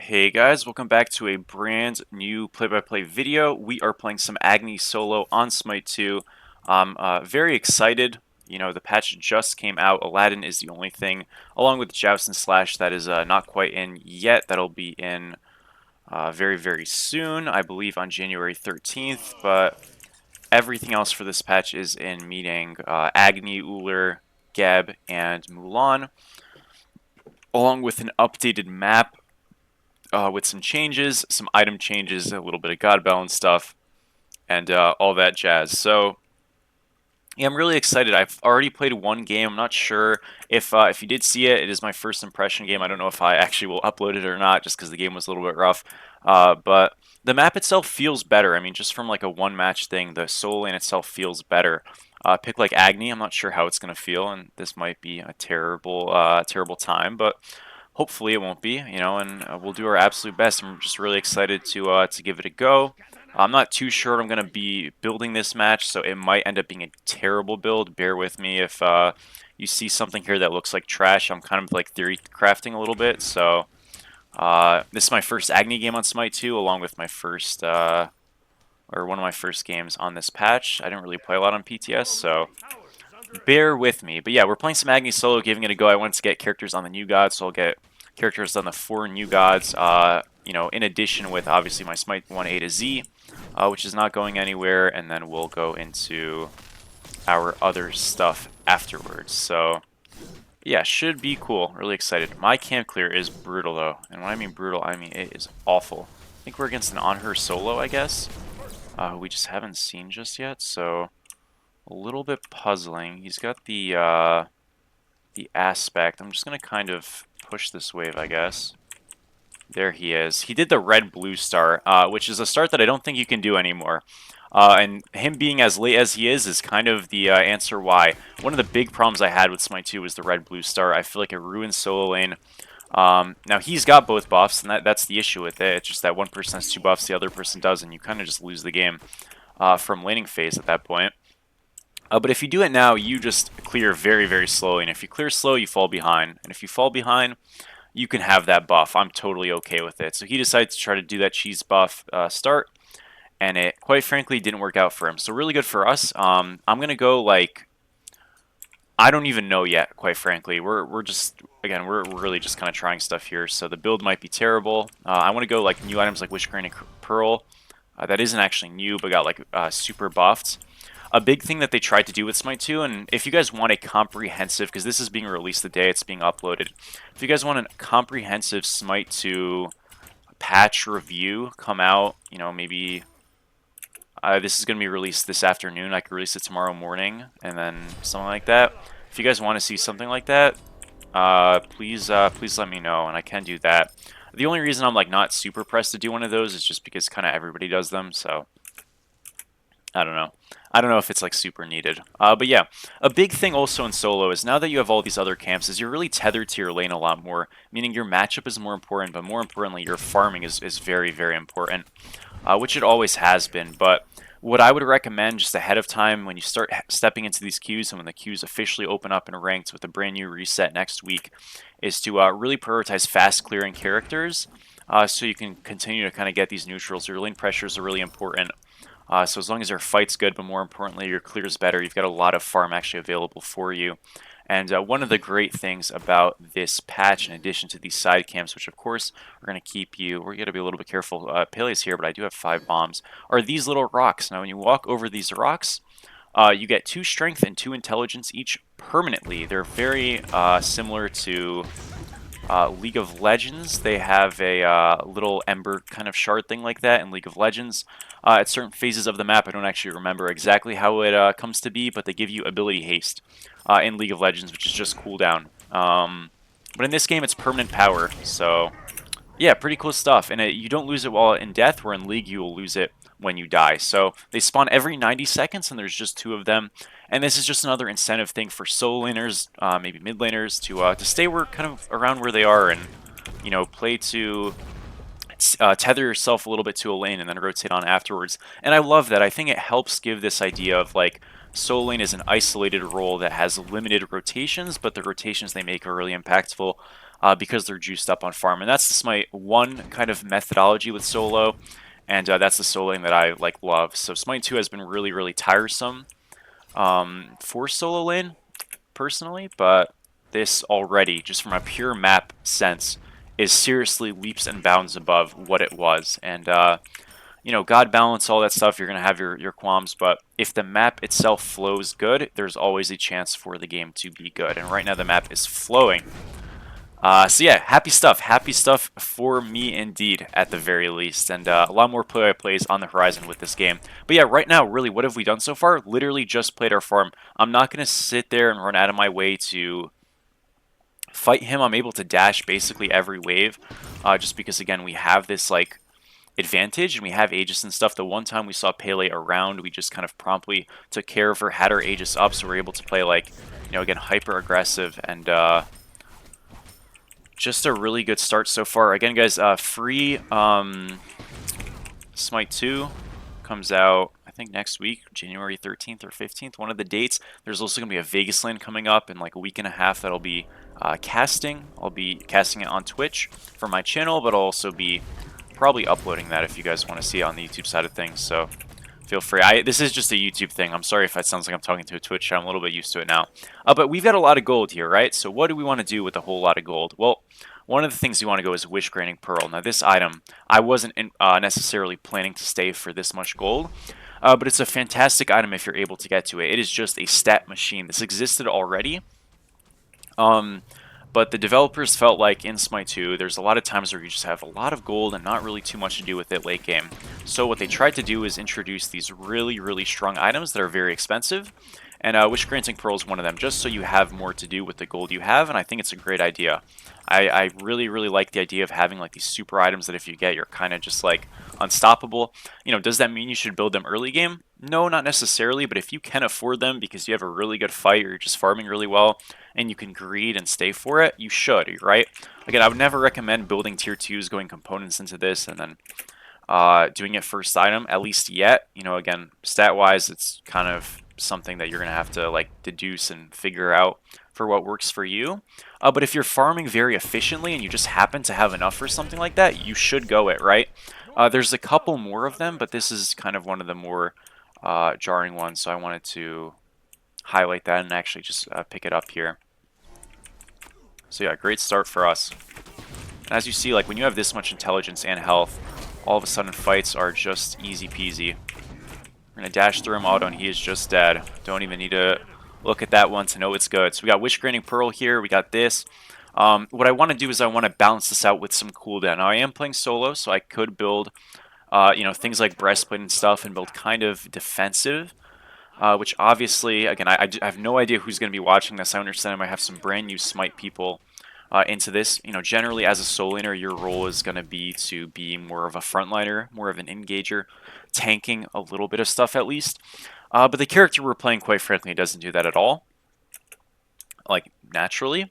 Hey guys, welcome back to a brand new play-by-play video. We are playing some Agni solo on SMITE 2. I'm very excited. You know, the patch just came out. Aladdin is the only thing, along with Joust and Slash, that is not quite in yet. That'll be in very, very soon, I believe on January 13th. But everything else for this patch is in, meaning Agni, Uller, Geb, and Mulan, along with an updated map with some changes, some item changes, a little bit of God balance stuff, and all that jazz. So, yeah, I'm really excited. I've already played one game. I'm not sure if you did see it. It is my first impression game. I don't know if I actually will upload it or not, just because the game was a little bit rough. But the map itself feels better. I mean, just from like a one-match thing, the solo lane itself feels better. Pick like Agni, I'm not sure how it's going to feel, and this might be a terrible time, but hopefully it won't be, you know, and we'll do our absolute best. I'm just really excited to give it a go. I'm not too sure what I'm going to be building this match, so it might end up being a terrible build. Bear with me if you see something here that looks like trash. I'm kind of like theory crafting a little bit, so this is my first Agni game on Smite 2, along with my first, or one of my first games on this patch. I didn't really play a lot on PTS, so bear with me. But yeah, we're playing some Agni solo, giving it a go. I wanted to get characters on the new gods, so I'll get characters on the 4 new gods, you know, in addition with obviously my Smite 1 A to Z, which is not going anywhere, and then we'll go into our other stuff afterwards. So yeah, should be cool. Really excited. My camp clear is brutal though, and when I mean brutal, I mean it is awful. I think we're against an on her solo, I guess, who we just haven't seen just yet, so a little bit puzzling. He's got the aspect. I'm just gonna kind of push this wave, I guess. There he is. He did the red-blue star, which is a start that I don't think you can do anymore. And him being as late as he is kind of the answer why. One of the big problems I had with Smite 2 was the red-blue star. I feel like it ruins solo lane. Now, he's got both buffs, and that's the issue with it. It's just that one person has 2 buffs, the other person does, and you kind of just lose the game from laning phase at that point. But if you do it now, you just clear very, very slowly. And if you clear slow, you fall behind. And if you fall behind, you can have that buff. I'm totally okay with it. So he decided to try to do that cheese buff start. And it, quite frankly, didn't work out for him. So really good for us. I'm going to go, like, I don't even know yet, quite frankly. We're just, again, we're really just kind of trying stuff here. So the build might be terrible. I want to go, like, new items like Wish Grain and Pearl. That isn't actually new, but got, like, super buffed. A big thing that they tried to do with Smite 2, and if you guys want a comprehensive, because this is being released the day it's being uploaded, if you guys want a comprehensive Smite 2 patch review come out, you know, maybe this is going to be released this afternoon. I could release it tomorrow morning, and then something like that. If you guys want to see something like that, please let me know, and I can do that. The only reason I'm like not super pressed to do one of those is just because kind of everybody does them, so I don't know. I don't know if it's like super needed. But yeah, a big thing also in solo is now that you have all these other camps is you're really tethered to your lane a lot more, meaning your matchup is more important, but more importantly, your farming is very, very important, which it always has been. But what I would recommend just ahead of time when you start stepping into these queues and when the queues officially open up in ranked with a brand new reset next week is to really prioritize fast clearing characters so you can continue to kind of get these neutrals. Your lane pressures are really important. So as long as your fight's good, but more importantly, your clear's better, you've got a lot of farm actually available for you. And one of the great things about this patch, in addition to these side camps, which of course are going to keep you, we're going to be a little bit careful, Pele's here, but I do have 5 bombs, are these little rocks. Now when you walk over these rocks, you get 2 strength and 2 intelligence each permanently. They're very similar to League of Legends. They have a little ember kind of shard thing like that in League of Legends. At certain phases of the map, I don't actually remember exactly how it comes to be, but they give you ability haste in League of Legends, which is just cooldown. But in this game, it's permanent power, so yeah, pretty cool stuff. And you don't lose it while in death, where in League you will lose it when you die. So they spawn every 90 seconds, and there's just 2 of them. And this is just another incentive thing for solo laners, maybe mid laners, to stay kind of around where they are and, you know, play to tether yourself a little bit to a lane and then rotate on afterwards. And I love that. I think it helps give this idea of like solo lane is an isolated role that has limited rotations, but the rotations they make are really impactful. because they're juiced up on farm. And that's just my one kind of methodology with solo, and that's the soloing that I like love. So Smite 2 has been really, really tiresome for solo lane, personally, but this already, just from a pure map sense, is seriously leaps and bounds above what it was. And you know, God balance, all that stuff, you're going to have your qualms, but if the map itself flows good, there's always a chance for the game to be good. And right now the map is flowing. So yeah, happy stuff for me indeed, at the very least, and a lot more play-by-plays on the horizon with this game. But yeah, right now, really, what have we done so far? Literally just played our farm. I'm not going to sit there and run out of my way to fight him. I'm able to dash basically every wave, just because, again, we have this, like, advantage, and we have Aegis and stuff. The one time we saw Pele around, we just kind of promptly took care of her, had her Aegis up, so we're able to play, like, you know, again, hyper-aggressive, and, just a really good start so far. Again, guys, free Smite 2 comes out, I think, next week, January 13th or 15th, one of the dates. There's also going to be a Vegas lane coming up in like a week and a half that I'll be casting. I'll be casting it on Twitch for my channel, but I'll also be probably uploading that if you guys want to see it on the YouTube side of things. So feel free. This is just a YouTube thing. I'm sorry if that sounds like I'm talking to a Twitch chat. I'm a little bit used to it now. But we've got a lot of gold here, right? So what do we want to do with a whole lot of gold? Well, one of the things you want to go is Wish Granting Pearl. Now, this item, I wasn't necessarily planning to stay for this much gold, but it's a fantastic item if you're able to get to it. It is just a stat machine. This existed already. But the developers felt like in Smite 2, there's a lot of times where you just have a lot of gold and not really too much to do with it late game. So what they tried to do is introduce these really, really strong items that are very expensive. And Wish Granting Pearl is one of them, just so you have more to do with the gold you have, and I think it's a great idea. I really, really like the idea of having like these super items that if you get, you're kind of just like unstoppable. You know, does that mean you should build them early game? No, not necessarily, but if you can afford them because you have a really good fight or you're just farming really well and you can greed and stay for it, you should, right? Again, I would never recommend building tier 2s, going components into this, and then doing it first item, at least yet. You know, again, stat-wise, it's kind of something that you're going to have to like deduce and figure out for what works for you. But if you're farming very efficiently and you just happen to have enough for something like that, you should go it, right? There's a couple more of them, but this is kind of one of the more jarring ones, so I wanted to highlight that and actually just pick it up here. So yeah, great start for us. And as you see, like when you have this much intelligence and health, all of a sudden fights are just easy peasy. We're going to dash through him auto and he is just dead. Don't even need to look at that one to know it's good. So we got Wish Granting Pearl here. We got this. What I want to do is I want to balance this out with some cooldown. Now I am playing solo, so I could build you know, things like breastplate and stuff and build kind of defensive. Which obviously, again, I have no idea who's going to be watching this. I understand I might have some brand new Smite people into this. You know, generally as a solo laner, your role is going to be to be more of a frontliner, more of an engager, tanking a little bit of stuff at least. But the character we're playing, quite frankly, doesn't do that at all, like naturally.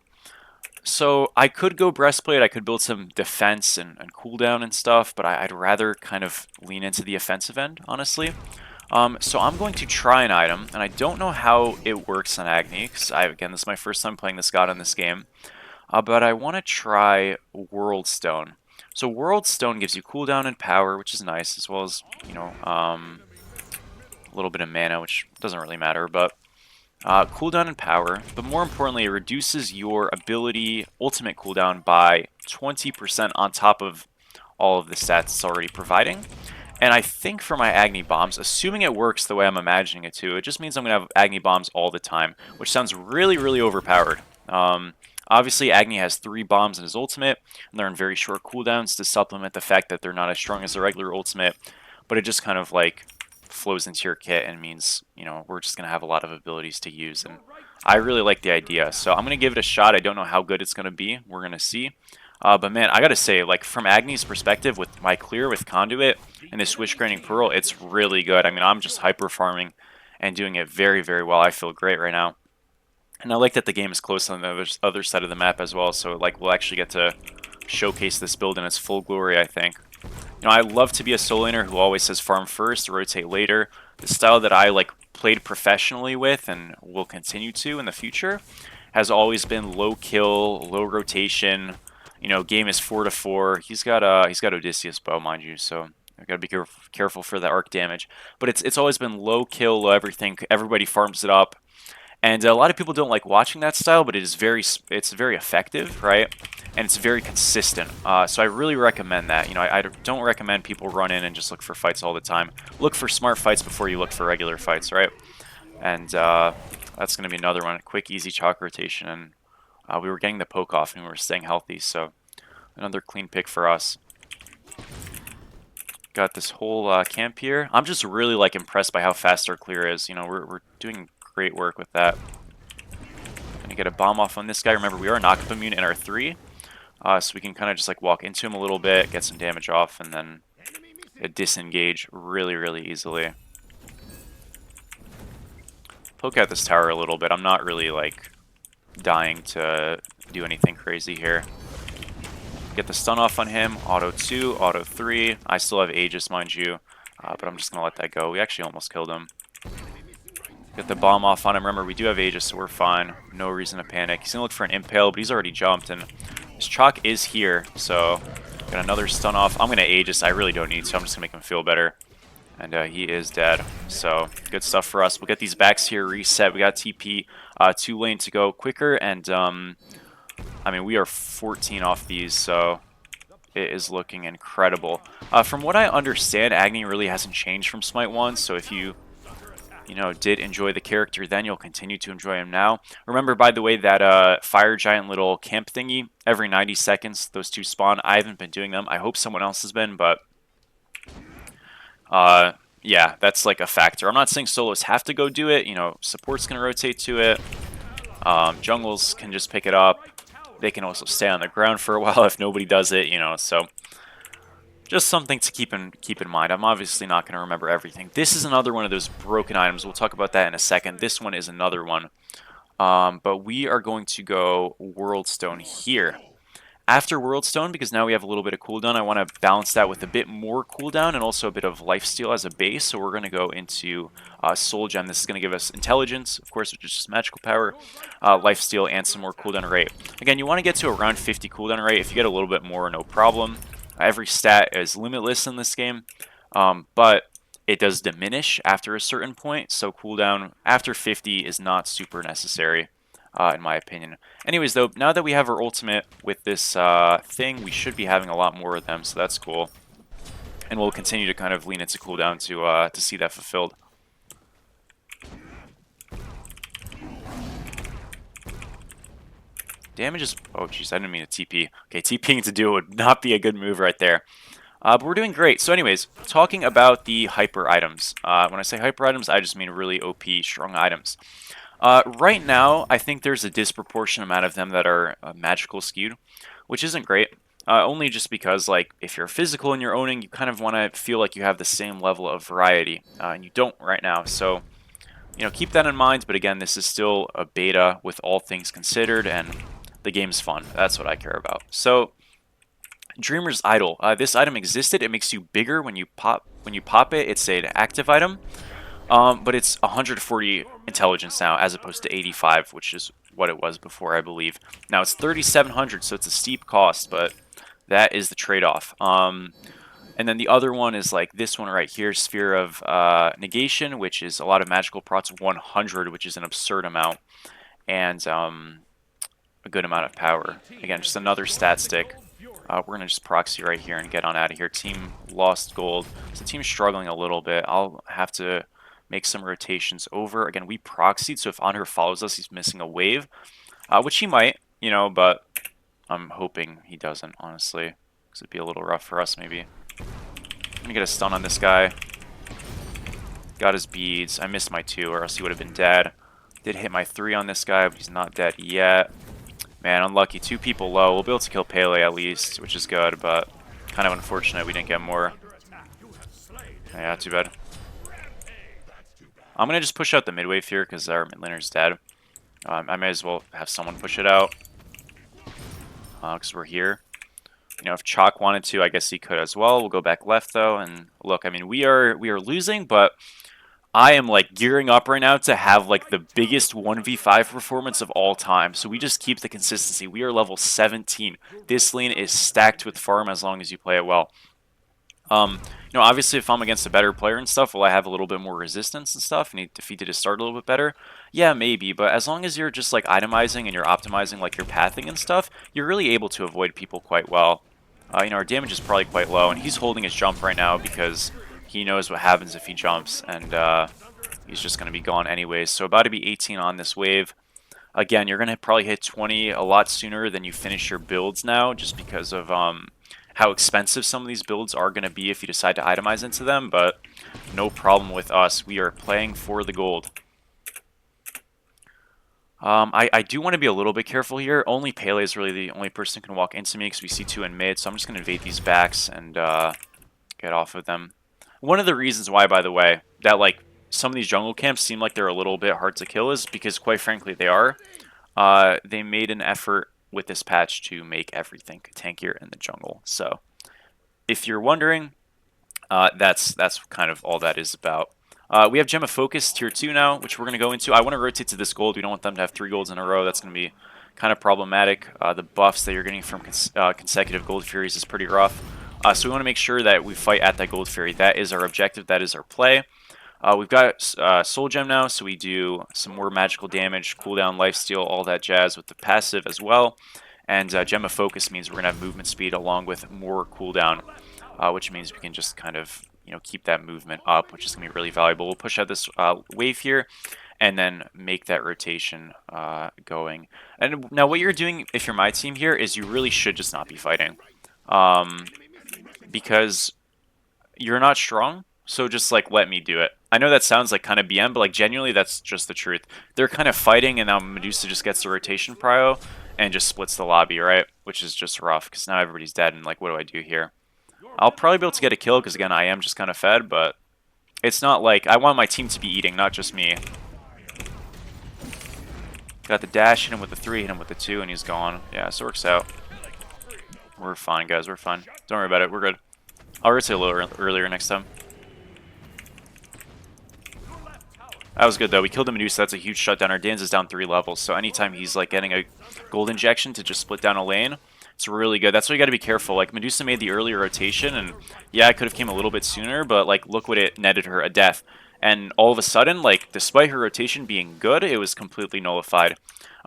So I could go breastplate, I could build some defense and cooldown and stuff, but I'd rather kind of lean into the offensive end, honestly. So I'm going to try an item, and I don't know how it works on Agni, because again, this is my first time playing this god in this game. But I want to try World Stone. So World Stone gives you cooldown and power, which is nice, as well as, you know, a little bit of mana, which doesn't really matter, but cooldown and power. But more importantly, it reduces your ability ultimate cooldown by 20% on top of all of the stats it's already providing. And I think for my Agni bombs, assuming it works the way I'm imagining it to, it just means I'm going to have Agni bombs all the time, which sounds really, really overpowered. Obviously, Agni has 3 bombs in his ultimate, and they're in very short cooldowns to supplement the fact that they're not as strong as the regular ultimate, but it just kind of like flows into your kit and means, you know, we're just going to have a lot of abilities to use, and I really like the idea. So I'm going to give it a shot. I don't know how good it's going to be. We're going to see. But man, I gotta say, like, from Agni's perspective, with my clear, with Conduit, and this Wish Granting Pearl, it's really good. I mean, I'm just hyper farming and doing it very, very well. I feel great right now. And I like that the game is close on the other side of the map as well, so, like, we'll actually get to showcase this build in its full glory, I think. You know, I love to be a solo laner who always says farm first, rotate later. The style that I, like, played professionally with and will continue to in the future. has always been low kill, low rotation. You know, game is 4-4. He's got Odysseus bow, mind you, so I gotta be careful for the arc damage. But it's always been low kill, low everything. Everybody farms it up, and a lot of people don't like watching that style, but it's very effective, right? And it's very consistent. So I really recommend that. You know, I don't recommend people run in and just look for fights all the time. Look for smart fights before you look for regular fights, right? And that's going to be another one. Quick, easy chalk rotation. And we were getting the poke off and we were staying healthy. So another clean pick for us. Got this whole camp here. I'm just really like impressed by how fast our clear is. You know, we're doing great work with that. Gonna get a bomb off on this guy. Remember, we are knock-up immune in our 3. So we can kind of just like walk into him a little bit, get some damage off, and then disengage really, really easily. Poke out this tower a little bit. I'm not really like dying to do anything crazy here. Get the stun off on him. Auto 2, auto 3. I still have Aegis, mind you, but I'm just going to let that go. We actually almost killed him. Get the bomb off on him. Remember, we do have Aegis, so we're fine. No reason to panic. He's going to look for an impale, but he's already jumped, and his chalk is here, so got another stun off. I'm going to Aegis. I really don't need to. I'm just going to make him feel better. And he is dead. So good stuff for us. We'll get these backs here reset. We got TP 2 lane to go quicker. And I mean, we are 14 off these, so it is looking incredible. From what I understand, Agni really hasn't changed from Smite 1. So if you did enjoy the character then, you'll continue to enjoy him now. Remember, by the way, that fire giant little camp thingy, every 90 seconds, those 2 spawn. I haven't been doing them. I hope someone else has been, but yeah, that's like a factor. I'm not saying solos have to go do it. You know, support's going to rotate to it. Jungles can just pick it up. They can also stay on the ground for a while if nobody does it, you know, so just something to keep in mind. I'm obviously not going to remember everything. This is another one of those broken items. We'll talk about that in a second. This one is another one. But we are going to go World Stone here. After World Stone, because now we have a little bit of cooldown, I want to balance that with a bit more cooldown and also a bit of lifesteal as a base. So we're going to go into Soul Gem. This is going to give us intelligence, of course, which is just magical power, lifesteal, and some more cooldown rate. Again, you want to get to around 50 cooldown rate. If you get a little bit more, no problem. Every stat is limitless in this game, but it does diminish after a certain point. So cooldown after 50 is not super necessary. In my opinion. Anyways, though, now that we have our ultimate with this thing, we should be having a lot more of them, so that's cool. And we'll continue to kind of lean into cooldown to see that fulfilled. Damage is... Oh, jeez, I didn't mean to TP. Okay, TPing to do would not be a good move right there. But we're doing great. So anyways, talking about the hyper items. When I say hyper items, I just mean really OP, strong items. Right now, I think there's a disproportionate amount of them that are magical skewed, which isn't great. Only just because, like, if you're physical and you're owning, you kind of want to feel like you have the same level of variety, and you don't right now. So, you know, keep that in mind. But again, this is still a beta with all things considered, and the game's fun. That's what I care about. So, Dreamer's Idol. This item existed. It makes you bigger when you pop it. It's an active item. But it's 140 intelligence now, as opposed to 85, which is what it was before, I believe. Now it's 3,700, so it's a steep cost, but that is the trade-off. And then the other one is like this one right here, Sphere of Negation, which is a lot of magical procs, 100, which is an absurd amount, and a good amount of power. Again, just another stat stick. We're going to just proxy right here and get on out of here. Team lost gold. So the team's struggling a little bit. I'll have to make some rotations over. Again, we proxied, so if Honor follows us, he's missing a wave, which he might, you know, but I'm hoping he doesn't, honestly, because it'd be a little rough for us, maybe. I'm going to get a stun on this guy. Got his beads. I missed my 2, or else he would have been dead. Did hit my 3 on this guy, but he's not dead yet. Man, unlucky. 2 people low. We'll be able to kill Pele at least, which is good, but kind of unfortunate we didn't get more. Yeah, too bad. I'm going to just push out the mid wave here because our mid laner's dead. I may as well have someone push it out because we're here. You know, if Chalk wanted to, I guess he could as well. We'll go back left, though. And look, I mean, we are losing, but I am like gearing up right now to have like the biggest 1v5 performance of all time. So we just keep the consistency. We are level 17. This lane is stacked with farm as long as you play it well. Obviously if I'm against a better player and stuff, will I have a little bit more resistance and stuff and if he did his start a little bit better? Yeah, maybe, but as long as you're just like itemizing and you're optimizing like your pathing and stuff, you're really able to avoid people quite well. Our damage is probably quite low, and he's holding his jump right now because he knows what happens if he jumps, and he's just going to be gone anyways. So about to be 18 on this wave. Again, you're going to probably hit 20 a lot sooner than you finish your builds now, just because of how expensive some of these builds are going to be if you decide to itemize into them, but no problem with us. We are playing for the gold. I do want to be a little bit careful here. Only Pele is really the only person who can walk into me because we see two in mid, so I'm just going to invade these backs and get off of them. One of the reasons why, by the way, that like some of these jungle camps seem like they're a little bit hard to kill is because, quite frankly, they are. They made an effort with this patch to make everything tankier in the jungle. So, if you're wondering, that's kind of all that is about. We have Gem of Focus tier 2 now, which we're going to go into. I want to rotate to this gold. We don't want them to have 3 golds in a row. That's going to be kind of problematic. The buffs that you're getting from consecutive gold furies is pretty rough. So we want to make sure that we fight at that gold fury. That is our objective. That is our play. We've got Soul Gem now, so we do some more magical damage, cooldown, lifesteal, all that jazz with the passive as well. And Gem of Focus means we're going to have movement speed along with more cooldown, which means we can just kind of keep that movement up, which is going to be really valuable. We'll push out this wave here and then make that rotation going. And now what you're doing if you're my team here is you really should just not be fighting. Because you're not strong, so just like let me do it. I know that sounds like kind of BM, but like genuinely that's just the truth. They're kind of fighting and now Medusa just gets the rotation prio and just splits the lobby, right? Which is just rough because now everybody's dead and like what do I do here? I'll probably be able to get a kill because, again, I am just kind of fed, but it's not like I want my team to be eating, not just me. Got the dash, hit him with the 3, hit him with the 2, and he's gone. Yeah, so it works out. We're fine, guys. We're fine. Don't worry about it. We're good. I'll rotate a little earlier next time. That was good, though. We killed the Medusa. That's a huge shutdown. Our Dan's is down 3 levels, so anytime he's like getting a gold injection to just split down a lane, it's really good. That's why you got to be careful. Like, Medusa made the earlier rotation, and yeah, I could have came a little bit sooner, but, like, look what it netted her, a death. And all of a sudden, like, despite her rotation being good, it was completely nullified.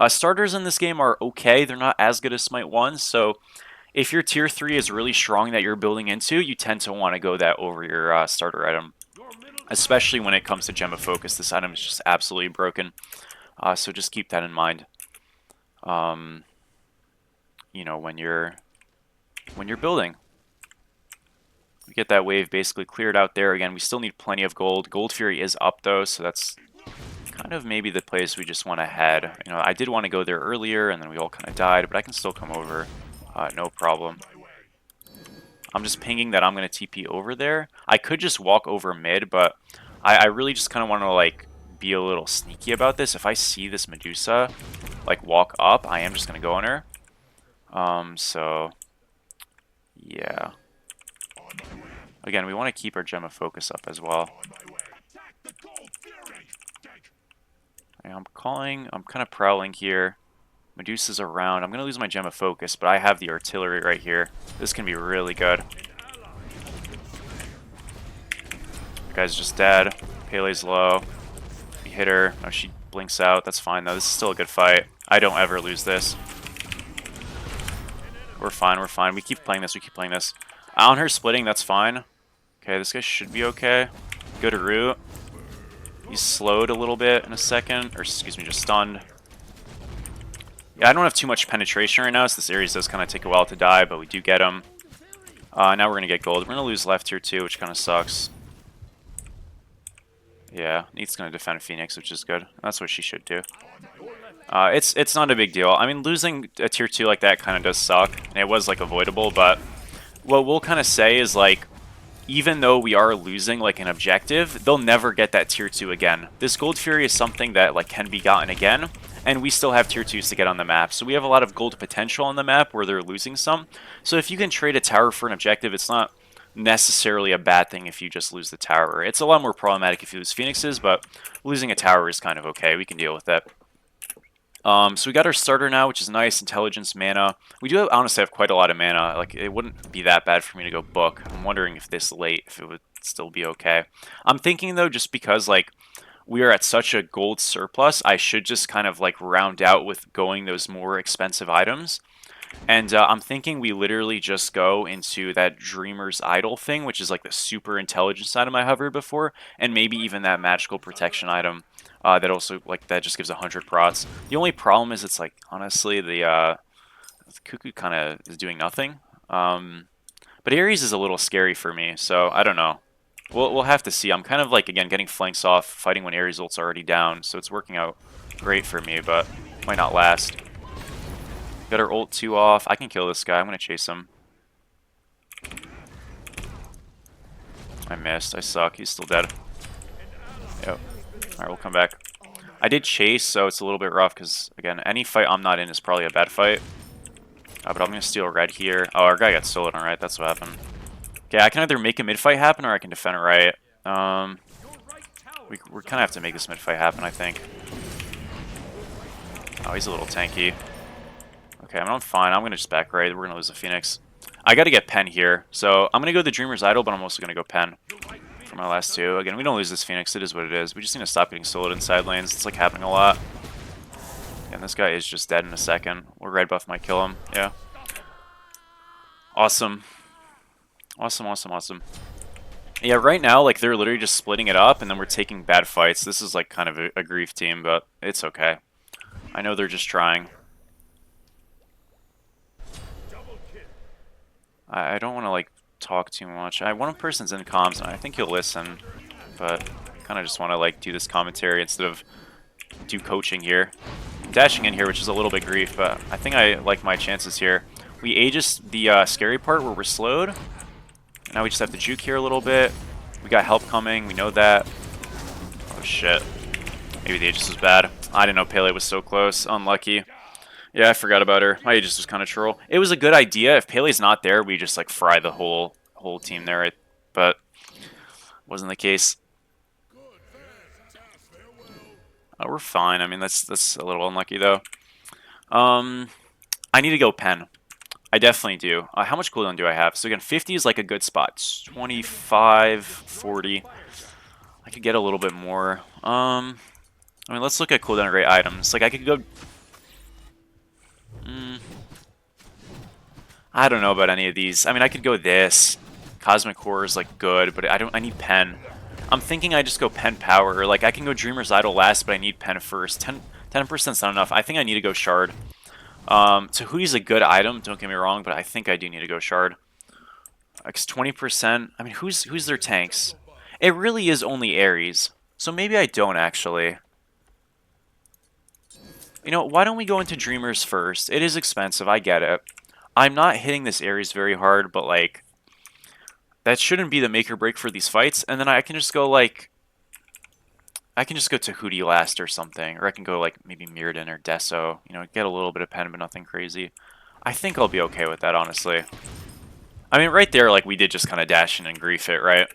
Starters in this game are okay. They're not as good as SMITE 1, so if your tier 3 is really strong that you're building into, you tend to want to go that over your starter item. Especially when it comes to Gem of Focus. This item is just absolutely broken. So just keep that in mind. When you're building. We get that wave basically cleared out there. Again, we still need plenty of gold. Gold Fury is up though, so that's kind of maybe the place we just want to head. I did want to go there earlier, and then we all kind of died, but I can still come over. No problem. I'm just pinging that I'm going to TP over there. I could just walk over mid, but I really just kind of want to like be a little sneaky about this. If I see this Medusa like walk up, I am just going to go on her. So yeah. Again, we want to keep our Gem of Focus up as well. I'm kind of prowling here. Medusa's around. I'm going to lose my Gem of Focus, but I have the artillery right here. This can be really good. The guy's just dead. Pele's low. We hit her. Oh, she blinks out. That's fine, though. This is still a good fight. I don't ever lose this. We're fine. We're fine. We keep playing this. We keep playing this. On her splitting, that's fine. Okay, this guy should be okay. Good root. He's slowed a little bit in a second. Or, excuse me, just stunned. Yeah, I don't have too much penetration right now, so this Ares does kind of take a while to die, but we do get him. Now we're going to get gold. We're going to lose left here too, which kind of sucks. Yeah, Neith's going to defend Phoenix, which is good. That's what she should do. It's not a big deal. I mean, losing a tier 2 like that kind of does suck, and it was like avoidable, but what we'll kind of say is like, even though we are losing like an objective, they'll never get that tier 2 again. This Gold Fury is something that like can be gotten again, and we still have tier 2s to get on the map. So we have a lot of gold potential on the map where they're losing some. So if you can trade a tower for an objective, it's not necessarily a bad thing if you just lose the tower. It's a lot more problematic if you lose Phoenixes, but losing a tower is kind of okay. We can deal with that. So we got our starter now, which is nice. Intelligence, mana. We do honestly have quite a lot of mana. Like, it wouldn't be that bad for me to go book. I'm wondering if this late, if it would still be okay. I'm thinking, though, just because, like, we are at such a gold surplus, I should just kind of, like, round out with going those more expensive items. And I'm thinking we literally just go into that Dreamer's Idol thing, which is like the super intelligence item I hovered before, and maybe even that magical protection item that also like that just gives 100 prots. The only problem is it's like honestly the Cuckoo kind of is doing nothing. But Ares is a little scary for me, so I don't know. We'll have to see. I'm kind of like again getting flanks off, fighting when Ares ult's already down, so it's working out great for me, but might not last. Got our ult 2 off. I can kill this guy. I'm going to chase him. I missed. I suck. He's still dead. Yep. Alright, we'll come back. I did chase, so it's a little bit rough because, again, any fight I'm not in is probably a bad fight. But I'm going to steal red here. Oh, our guy got stolen, alright. That's what happened. Okay, I can either make a mid-fight happen or I can defend it right. We kind of have to make this mid-fight happen, I think. Oh, he's a little tanky. Okay, I'm fine. I'm going to just back right. We're going to lose the Phoenix. I got to get Pen here. So I'm going to go the Dreamer's Idol, but I'm also going to go Pen for my last two. Again, we don't lose this Phoenix. It is what it is. We just need to stop getting soloed in side lanes. It's like happening a lot. And this guy is just dead in a second. Or red buff might kill him. Yeah. Awesome. Awesome, awesome, awesome. Yeah, right now, like, they're literally just splitting it up, and then we're taking bad fights. This is, like, kind of a grief team, but it's okay. I know they're just trying. I don't want to, like, talk too much. One person's in comms, and I think he'll listen, but I kind of just want to, like, do this commentary instead of do coaching here. I'm dashing in here, which is a little bit grief, but I think I like my chances here. We Aegis the scary part where we're slowed. Now we just have to juke here a little bit. We got help coming, we know that. Oh shit. Maybe the Aegis was bad. I didn't know Pele was so close. Unlucky. Yeah, I forgot about her. My Aegis was kind of troll. It was a good idea. If Pele's not there, we just like fry the whole team there, but wasn't the case. We're fine. I mean, that's a little unlucky though. I need to go Pen. I definitely do. How much cooldown do I have? So again, 50 is like a good spot. 25, 40. I could get a little bit more. I mean, let's look at cooldown rate items. Like I could go. I don't know about any of these. I mean, I could go this. Cosmic Horror is like good, but I need Pen. I'm thinking I just go Pen Power. Or like I can go Dreamer's Idol last, but I need Pen first. 10%'s not enough. I think I need to go Shard. Tahuti's a good item, don't get me wrong, but I think I do need to go Shard. Because 20%, I mean, who's their tanks? It really is only Ares, so maybe I don't actually. You know, why don't we go into Dreamers first? It is expensive, I get it. I'm not hitting this Ares very hard, but like, that shouldn't be the make or break for these fights, and then I can just go like, I can just go Tahuti last or something, or I can go like maybe Mirrodin or Deso, you know, get a little bit of Pen, but nothing crazy. I think I'll be okay with that, honestly. I mean, right there, like, we did just kind of dash in and grief it, right?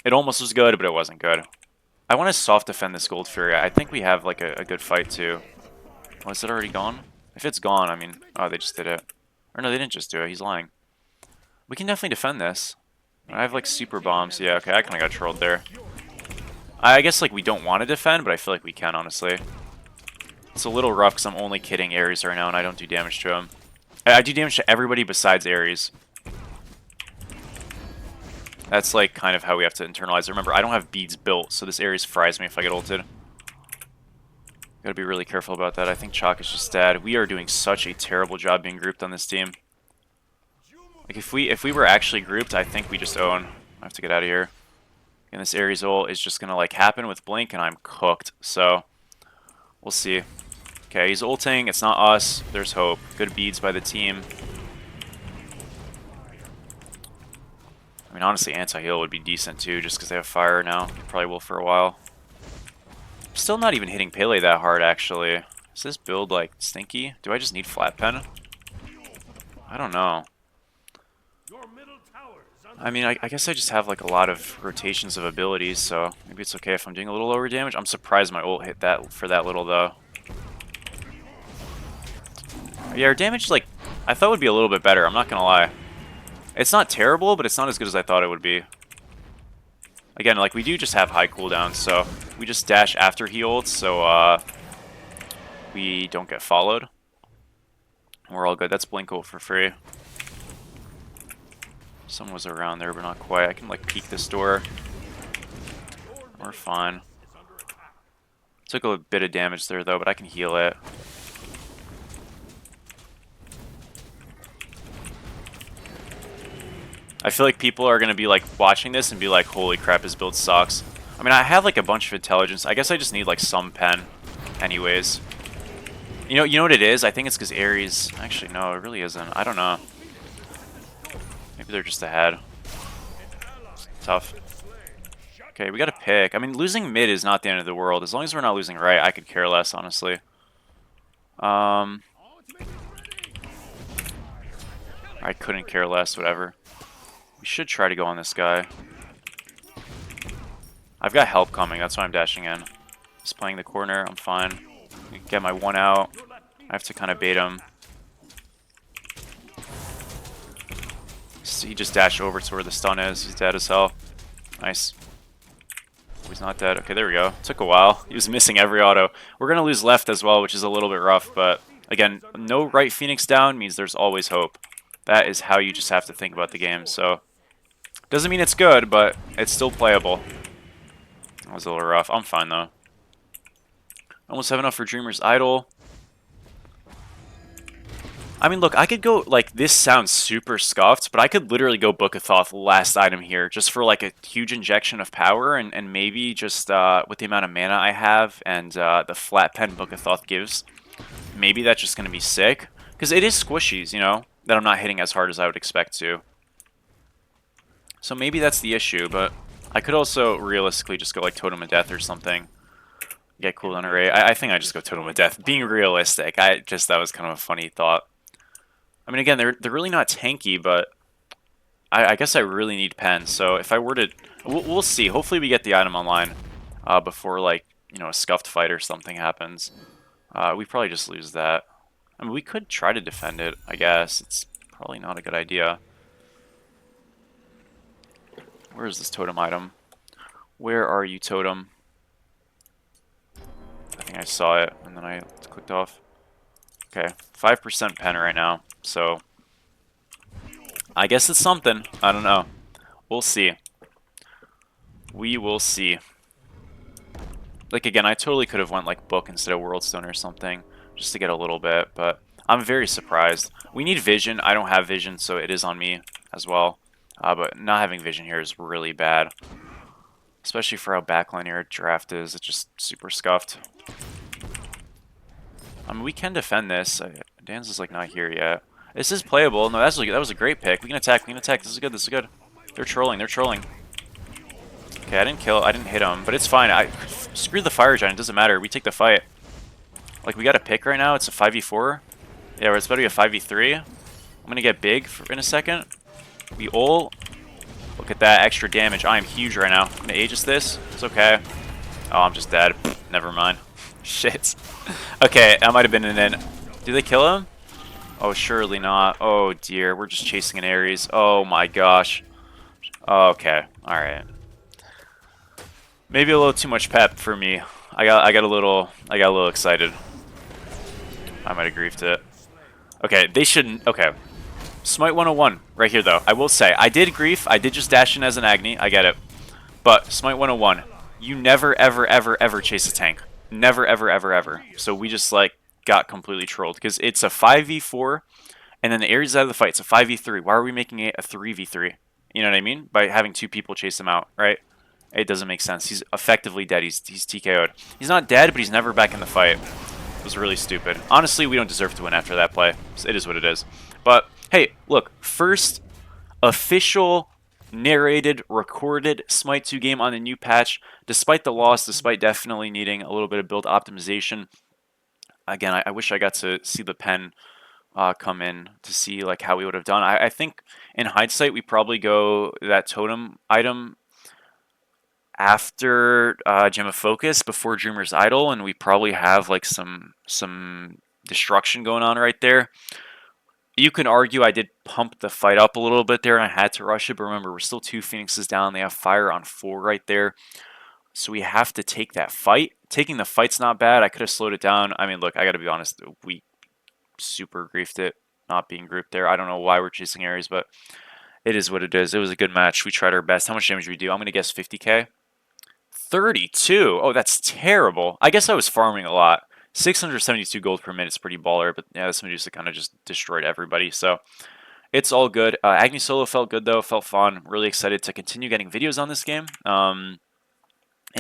It almost was good, but it wasn't good. I want to soft defend this Gold Fury. I think we have, like, a good fight, too. Oh, is it already gone? If it's gone, I mean... Oh, they just did it. Or no, they didn't just do it. He's lying. We can definitely defend this. I have, like, super bombs. Yeah, okay, I kind of got trolled there. I guess, like, we don't want to defend, but I feel like we can, honestly. It's a little rough because I'm only kidding Ares right now, and I don't do damage to him. I do damage to everybody besides Ares. That's, like, kind of how we have to internalize it. Remember, I don't have beads built, so this Ares fries me if I get ulted. Gotta be really careful about that. I think Chalk is just dead. We are doing such a terrible job being grouped on this team. Like, if we were actually grouped, I think we just own. I have to get out of here. And this Ares ult is just gonna, like, happen with Blink, and I'm cooked. So, we'll see. Okay, he's ulting. It's not us. There's hope. Good beads by the team. I mean, honestly, anti-heal would be decent, too, just because they have fire now. They probably will for a while. I'm still not even hitting Pele that hard, actually. Is this build, like, stinky? Do I just need flat pen? I don't know. I mean, I guess I just have like a lot of rotations of abilities, so maybe it's okay if I'm doing a little lower damage. I'm surprised my ult hit that for that little though. Yeah, our damage, like, I thought would be a little bit better, I'm not gonna lie. It's not terrible, but it's not as good as I thought it would be. Again, like, we do just have high cooldowns, so we just dash after he ults, so we don't get followed. We're all good. That's blink ult for free. Someone was around there, but not quite. I can, like, peek this door. We're fine. Took a bit of damage there, though, but I can heal it. I feel like people are going to be, like, watching this and be like, holy crap, his build sucks. I mean, I have, like, a bunch of intelligence. I guess I just need, like, some pen anyways. You know what it is? I think it's because Ares... Actually, no, it really isn't. I don't know. Maybe they're just ahead. Tough. Okay, we got to pick. I mean, losing mid is not the end of the world. As long as we're not losing right, I could care less, honestly. I couldn't care less, whatever. We should try to go on this guy. I've got help coming, that's why I'm dashing in. He's playing the corner, I'm fine. Get my one out. I have to kind of bait him. He just dashed over to where the stun is. He's dead as hell. Nice. Oh, he's not dead. Okay, there we go. Took a while. He was missing every auto. We're going to lose left as well, which is a little bit rough, but again, no right Phoenix down means there's always hope. That is how you just have to think about the game, so... Doesn't mean it's good, but it's still playable. That was a little rough. I'm fine, though. Almost have enough for Dreamer's Idol. I mean, look, I could go, like, this sounds super scuffed, but I could literally go Book of Thoth last item here, just for, like, a huge injection of power, and maybe just, with the amount of mana I have, and, the flat pen Book of Thoth gives, maybe that's just gonna be sick. Because it is squishies, you know, that I'm not hitting as hard as I would expect to. So maybe that's the issue, but I could also realistically just go, like, Totem of Death or something. Get cooldown array. I think I just go Totem of Death. Being realistic, that was kind of a funny thought. I mean, again, they're really not tanky, but I guess I really need pens. So if I were to, we'll see. Hopefully we get the item online before, like, you know, a scuffed fight or something happens. We probably just lose that. I mean, we could try to defend it. I guess it's probably not a good idea. Where is this totem item? Where are you, totem? I think I saw it and then I clicked off. Okay, 5% pen right now. So, I guess it's something. I don't know. We'll see. We will see. Like, again, I totally could have went, like, Book instead of Worldstone or something, just to get a little bit, but I'm very surprised. We need vision. I don't have vision, so it is on me as well. But not having vision here is really bad. Especially for how backline our draft is. It's just super scuffed. I mean, we can defend this. Dan's is, like, not here yet. This is playable. No, that was a great pick. We can attack. We can attack. This is good. This is good. They're trolling. They're trolling. Okay, I didn't hit him, but it's fine. Screw the fire giant. It doesn't matter. We take the fight. Like, we got a pick right now. It's a 5v4. Yeah, it's about to be a 5v3. I'm gonna get big in a second. We ult. Look at that extra damage. I am huge right now. I'm gonna Aegis this. It's okay. Oh, I'm just dead. Never mind. Shit. Okay, that might have been an in. Did they kill him? Oh, surely not. Oh, dear. We're just chasing an Ares. Oh, my gosh. Okay. Alright. Maybe a little too much pep for me. I got a little excited. I might have griefed it. Okay, they shouldn't. Okay. Smite 101 right here, though. I will say, I did grief. I did just dash in as an Agni. I get it. But Smite 101, you never, ever, ever, ever chase a tank. Never, ever, ever, ever. So we just, like, got completely trolled. Because it's a 5v4, and then the Ares is out of the fight. It's a 5v3. Why are we making it a 3v3? You know what I mean? By having two people chase him out, right? It doesn't make sense. He's effectively dead. He's TKO'd. He's not dead, but he's never back in the fight. It was really stupid. Honestly, we don't deserve to win after that play. It is what it is. But, hey, look. First official, narrated, recorded Smite 2 game on the new patch. Despite the loss, despite definitely needing a little bit of build optimization. Again, I wish I got to see the pen come in to see like how we would have done. I think in hindsight we probably go that totem item after Gem of Focus before Dreamer's Idol, and we probably have like some destruction going on right there. You can argue I did pump the fight up a little bit there and I had to rush it, but remember, we're still 2 Phoenixes down. They have fire on 4 right there. So we have to take that fight. Taking the fight's not bad. I could have slowed it down. I mean, look, I got to be honest. We super griefed it not being grouped there. I don't know why we're chasing Ares, but it is what it is. It was a good match. We tried our best. How much damage did we do? I'm going to guess 50k. 32. Oh, that's terrible. I guess I was farming a lot. 672 gold per minute is pretty baller, but yeah, this Medusa kind of just destroyed everybody. So it's all good. Agni solo felt good though, felt fun. Really excited to continue getting videos on this game. And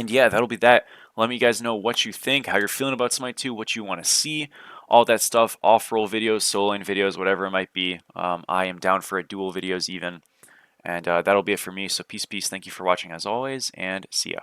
yeah, that'll be that. Let me guys know what you think, how you're feeling about Smite 2, what you want to see, all that stuff, off-roll videos, solo lane videos, whatever it might be. I am down for a dual videos even. And that'll be it for me. So peace, peace. Thank you for watching as always, and see ya.